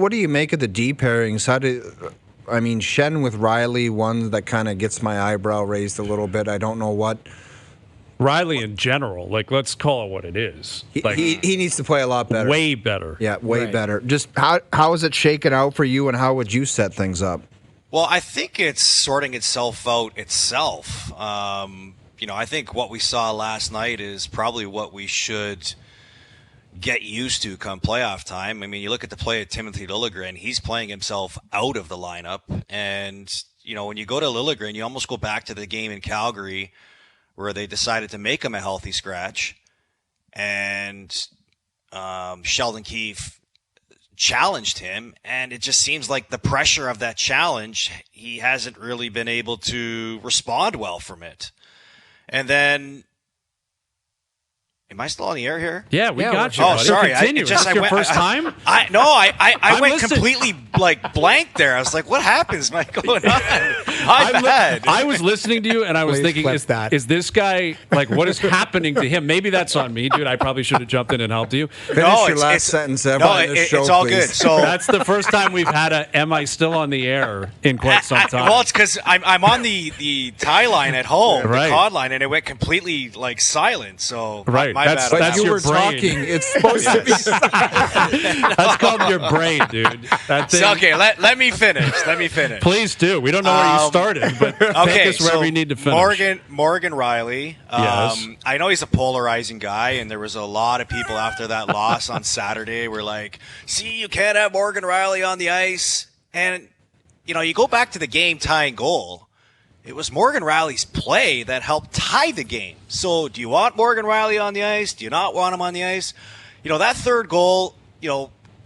What do you make of the D pairings? Shen with Rielly, one that kind of gets my eyebrow raised a little bit. I don't know what. Rielly in general, let's call it what it is. He needs to play a lot better. Way better. Yeah, way better. Just how is it shaken out for you, and how would you set things up? Well, I think it's sorting itself out itself. I think what we saw last night is probably what we should get used to come playoff time. I mean, you look at the play of Timothy Liljegren, he's playing himself out of the lineup. And, when you go to Liljegren, you almost go back to the game in Calgary where they decided to make him a healthy scratch. And Sheldon Keefe challenged him, and it just seems like the pressure of that challenge, he hasn't really been able to respond well from it. And then, am I still on the air here? Yeah, we got you. Oh, sorry. Continue. Is this your first time? I went completely blank there. I was like, what happens? Am I going on? I was listening to you, and I was thinking, is this guy, what is happening to him? Maybe that's on me, dude. I probably should have jumped in and helped you. Finish your last sentence ever on this show, it's all please. good. So that's the first time we've had a "Am I still on the air?" in quite some time. Well, it's because I'm on the tie line at home, the COD line, and it went completely silent. So right, my bad. But you your were brain. talking. It's supposed to be silent. That's called your brain, dude. Okay, let me finish. Please do. We don't know where you started, but take us wherever you need to finish. Morgan Rielly. Yes. I know he's a polarizing guy, and there was a lot of people after that loss on Saturday were like, see, you can't have Morgan Rielly on the ice. And, you go back to the game-tying goal. It was Morgan Rielly's play that helped tie the game. So do you want Morgan Rielly on the ice? Do you not want him on the ice? That third goal,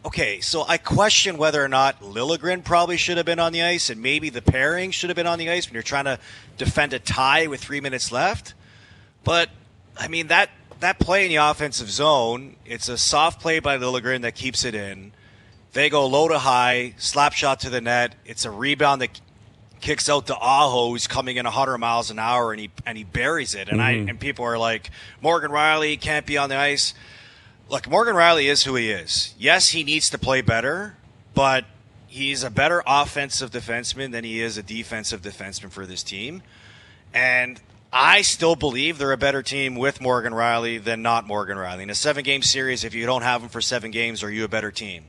okay, so I question whether or not Liljegren probably should have been on the ice, and maybe the pairing should have been on the ice when you're trying to defend a tie with 3 minutes left. But, that play in the offensive zone, it's a soft play by Liljegren that keeps it in. They go low to high, slap shot to the net. It's a rebound that kicks out to Aho, who's coming in 100 miles an hour, and he buries it. And and people are like, Morgan Rielly can't be on the ice. Look, Morgan Rielly is who he is. Yes, he needs to play better, but he's a better offensive defenseman than he is a defensive defenseman for this team. And I still believe they're a better team with Morgan Rielly than not Morgan Rielly. In a 7-game series, if you don't have him for 7 games, are you a better team?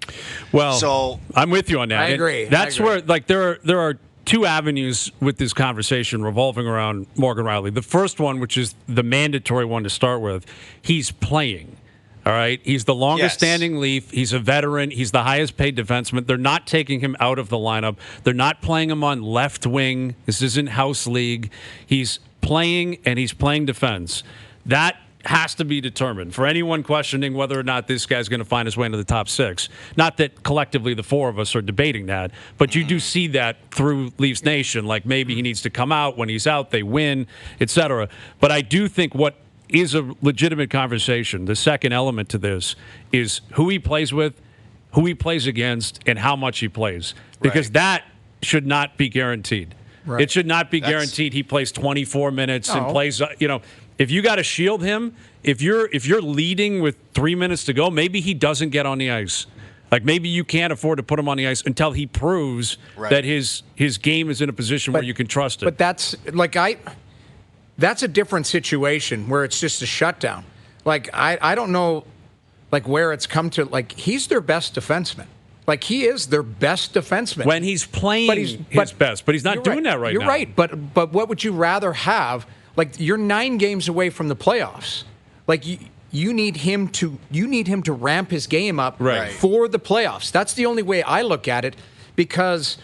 Well, so I'm with you on that. I agree. That's where there are two avenues with this conversation revolving around Morgan Rielly. The first one, which is the mandatory one to start with, he's playing. All right. He's the longest standing Leaf. He's a veteran. He's the highest paid defenseman. They're not taking him out of the lineup. They're not playing him on left wing. This isn't house league. He's playing, and he's playing defense. That has to be determined for anyone questioning whether or not this guy's going to find his way into the top 6. Not that collectively the 4 of us are debating that, but you do see that through Leafs Nation. Like maybe he needs to come out. When he's out, they win, etc. But I do think what is a legitimate conversation, the second element to this, is who he plays with, who he plays against, and how much he plays. Because that should not be guaranteed. Right. It should not be guaranteed he plays 24 minutes and plays, if you got to shield him, if you're leading with 3 minutes to go, maybe he doesn't get on the ice. Like maybe you can't afford to put him on the ice until he proves that his game is in a position where you can trust it. But that's that's a different situation where it's just a shutdown. Like I don't know where it's come to. Like he's their best defenseman. Like he is their best defenseman when he's playing his best, but he's not doing that right now. You're right, but what would you rather have? Like you're 9 games away from the playoffs. Like you need him to ramp his game up for the playoffs. That's the only way I look at it, because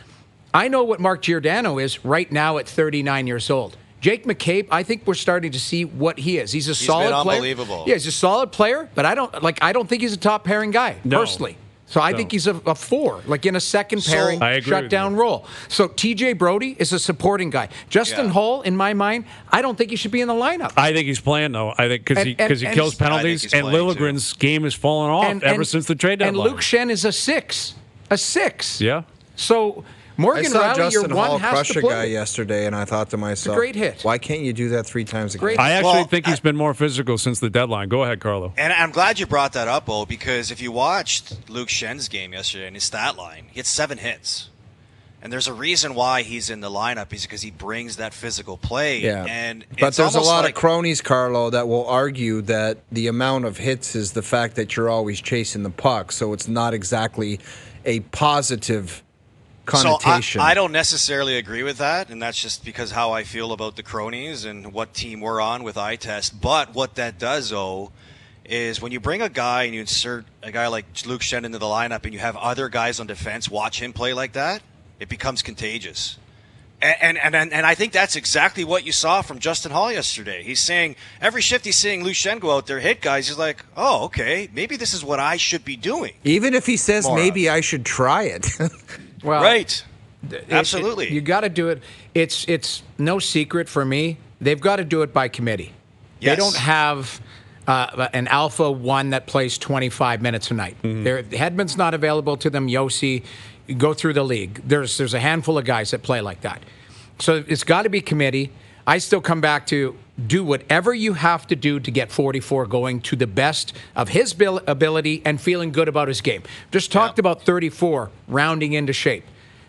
I know what Mark Giordano is right now at 39 years old. Jake McCabe, I think we're starting to see what he is. He's solid player. Unbelievable. Yeah, he's a solid player, but I don't think he's a top pairing guy personally. So I think he's a 4, like in a second pairing shutdown role. So TJ Brody is a supporting guy. Justin Hull, in my mind, I don't think he should be in the lineup. I think he's playing though. I think because he kills penalties, and Liljegren's game has fallen off ever since the trade deadline. And Luke Shen is a 6. Yeah. So Morgan I saw Rielly, your Justin one Hall has crush to a play. guy yesterday, and I thought to myself, great hit. Why can't you do that 3 times a Great. game? I actually Well, think he's been more physical since the deadline. Go ahead, Carlo. And I'm glad you brought that up, Bo, because if you watched Luke Schen's game yesterday and his stat line, he had 7 hits. And there's a reason why he's in the lineup is because he brings that physical play. Yeah. And But it's there's a almost lot like, of cronies, Carlo, that will argue that the amount of hits is the fact that you're always chasing the puck, so it's not exactly a positive connotation. So I don't necessarily agree with that, and that's just because how I feel about the cronies and what team we're on with eye test. But what that does, though, is when you bring a guy and you insert a guy like Luke Schenn into the lineup and you have other guys on defense watch him play like that, it becomes contagious. And I think that's exactly what you saw from Justin Hall yesterday. He's saying every shift he's seeing Luke Schenn go out there, hit guys. He's like, oh, okay, maybe this is what I should be doing. Even if he says More maybe of. I should try it. Well, Right. Absolutely. You got to do it. It's no secret for me. They've got to do it by committee. Yes. They don't have an alpha one that plays 25 minutes a night. Hedman's not available to them. Yossi, go through the league. There's a handful of guys that play like that. So it's got to be committee. I still come back to do whatever you have to do to get 44 going to the best of his ability and feeling good about his game. Just talked about 34 rounding into shape.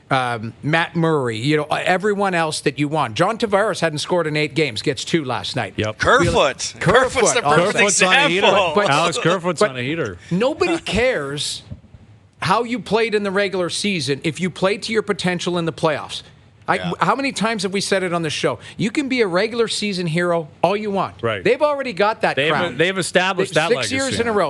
Matt Murray, everyone else that you want. John Tavares hadn't scored in 8 games, gets 2 last night. Yep. Kerfoot's the perfect Kerfoot's on a heater. example. Alex Kerfoot's on a heater. Nobody cares how you played in the regular season if you played to your potential in the playoffs. How many times have we said it on the show? You can be a regular season hero all you want. Right. They've already got that crown. They've established that 6 legacy. years in a row.